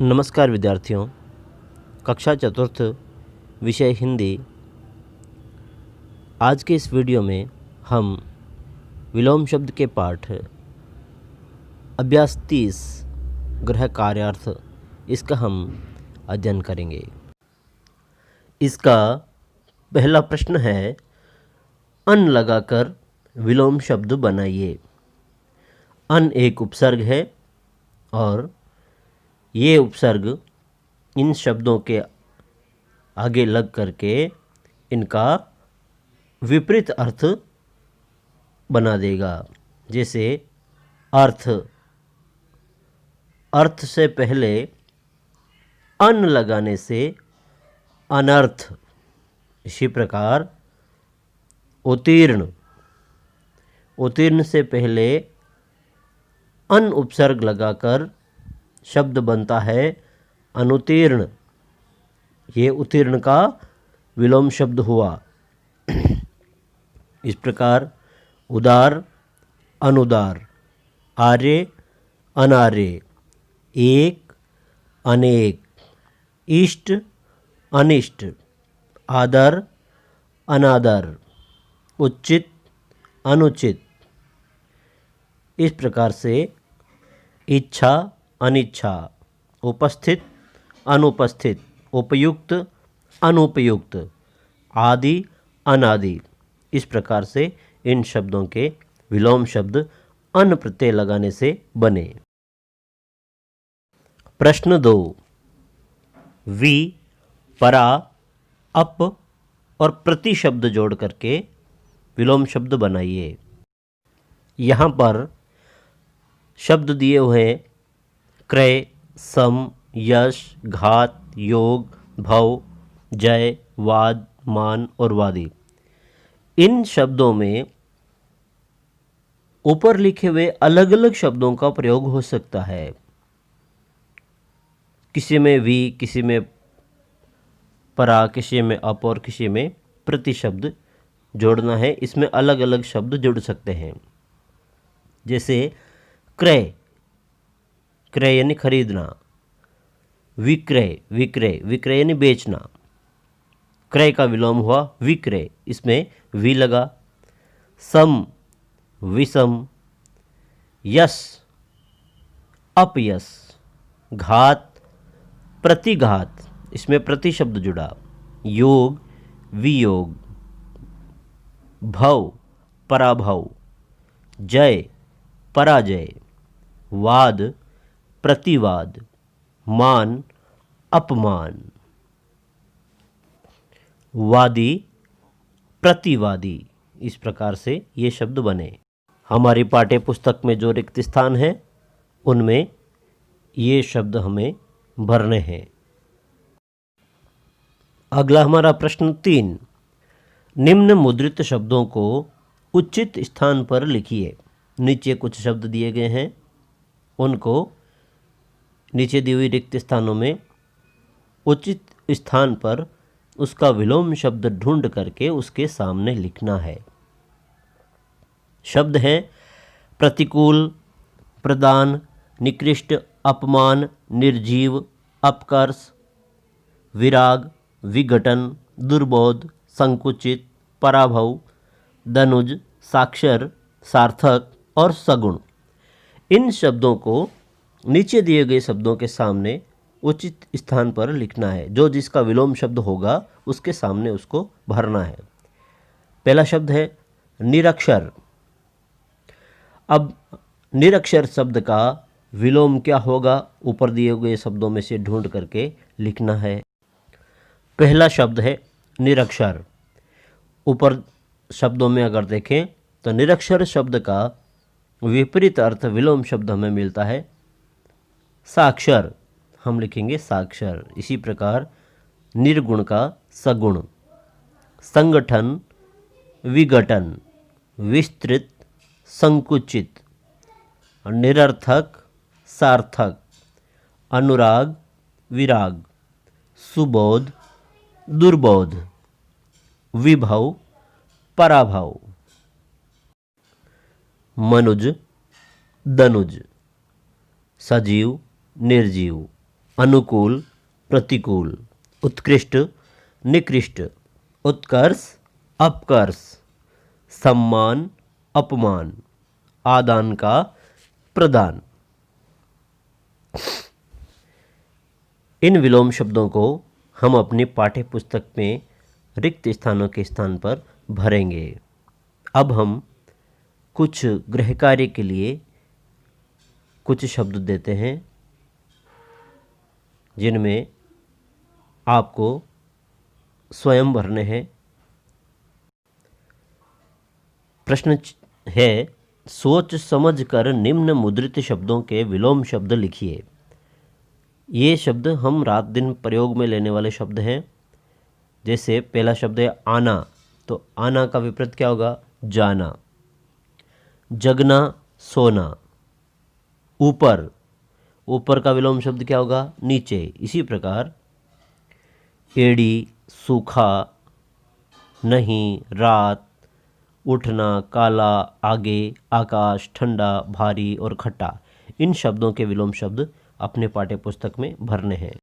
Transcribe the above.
नमस्कार विद्यार्थियों, कक्षा चतुर्थ विषय हिंदी। आज के इस वीडियो में हम विलोम शब्द के पाठ अभ्यास 30 गृह कार्यार्थ इसका हम अध्ययन करेंगे। इसका पहला प्रश्न है, अन लगाकर विलोम शब्द बनाइए। अन एक उपसर्ग है और ये उपसर्ग इन शब्दों के आगे लग करके इनका विपरीत अर्थ बना देगा। जैसे अर्थ, अर्थ से पहले अन लगाने से अनर्थ। इसी प्रकार उत्तीर्ण, उत्तीर्ण से पहले अन उपसर्ग लगाकर शब्द बनता है अनुत्तीर्ण। ये उत्तीर्ण का विलोम शब्द हुआ। इस प्रकार उदार, अनुदार, आर्य, अनार्य, एक, अनेक, इष्ट, अनिष्ट, आदर, अनादर, उचित, अनुचित। इस प्रकार से इच्छा, अनिच्छा, उपस्थित, अनुपस्थित, उपयुक्त, अनुपयुक्त, आदि, अनादि। इस प्रकार से इन शब्दों के विलोम शब्द अन प्रत्यय लगाने से बने। प्रश्न 2, वि, परा, अप और प्रति शब्द जोड़ करके विलोम शब्द बनाइए। यहाँ पर शब्द दिए हुए क्रय, सम, यश, घात, योग, भव, जय, वाद, मान और वादी। इन शब्दों में ऊपर लिखे हुए अलग अलग शब्दों का प्रयोग हो सकता है। किसी में वी, किसी में परा, किसी में अप और किसी में प्रति शब्द जोड़ना है। इसमें अलग अलग शब्द जुड़ सकते हैं। जैसे क्रय, क्रय यानी खरीदना। विक्रय, विक्रय, विक्रय यानी बेचना। क्रय का विलोम हुआ विक्रय, इसमें वि लगा। सम, विषम, यश, अपयश, घात, प्रतिघात, इसमें प्रति शब्द जुड़ा। योग, वियोग, भव, पराभव, जय, पराजय, वाद, प्रतिवाद, मान, अपमान, वादी, प्रतिवादी। इस प्रकार से ये शब्द बने। हमारी पाठ्य पुस्तक में जो रिक्त स्थान है उनमें ये शब्द हमें भरने हैं। अगला हमारा प्रश्न 3, निम्न मुद्रित शब्दों को उचित स्थान पर लिखिए। नीचे कुछ शब्द दिए गए हैं, उनको नीचे दी हुई रिक्त स्थानों में उचित स्थान पर उसका विलोम शब्द ढूंढ करके उसके सामने लिखना है। शब्द हैं प्रतिकूल, प्रदान, निकृष्ट, अपमान, निर्जीव, अपकर्ष, विराग, विघटन, दुर्बोध, संकुचित, पराभव, दनुज, साक्षर, सार्थक और सगुण। इन शब्दों को नीचे दिए गए शब्दों के सामने उचित स्थान पर लिखना है। जो जिसका विलोम शब्द होगा उसके सामने उसको भरना है। पहला शब्द है निरक्षर। अब निरक्षर शब्द का विलोम क्या होगा, ऊपर दिए गए शब्दों में से ढूंढ करके लिखना है। पहला शब्द है निरक्षर। ऊपर शब्दों में अगर देखें तो निरक्षर शब्द का विपरीत अर्थ विलोम शब्द हमें मिलता है साक्षर। हम लिखेंगे साक्षर। इसी प्रकार निर्गुण का सगुण, संगठन, विघटन, विस्तृत, संकुचित, निरर्थक, सार्थक, अनुराग, विराग, सुबोध, दुर्बोध, विभव, पराभव, मनुज, दनुज, सजीव, निर्जीव, अनुकूल, प्रतिकूल, उत्कृष्ट, निकृष्ट, उत्कर्ष, अपकर्ष, सम्मान, अपमान, आदान का प्रदान। इन विलोम शब्दों को हम अपनी पाठ्य पुस्तक में रिक्त स्थानों के स्थान पर भरेंगे। अब हम कुछ गृह कार्य के लिए कुछ शब्द देते हैं जिनमें आपको स्वयं भरने हैं। प्रश्न है, सोच समझ कर निम्न मुद्रित शब्दों के विलोम शब्द लिखिए। ये शब्द हम रात दिन प्रयोग में लेने वाले शब्द हैं। जैसे पहला शब्द है आना, तो आना का विपरीत क्या होगा? जाना। जगना, सोना। ऊपर, ऊपर का विलोम शब्द क्या होगा? नीचे। इसी प्रकार एड़ी, सूखा, नहीं, रात, उठना, काला, आगे, आकाश, ठंडा, भारी और खट्टा, इन शब्दों के विलोम शब्द अपने पाठ्य पुस्तक में भरने हैं।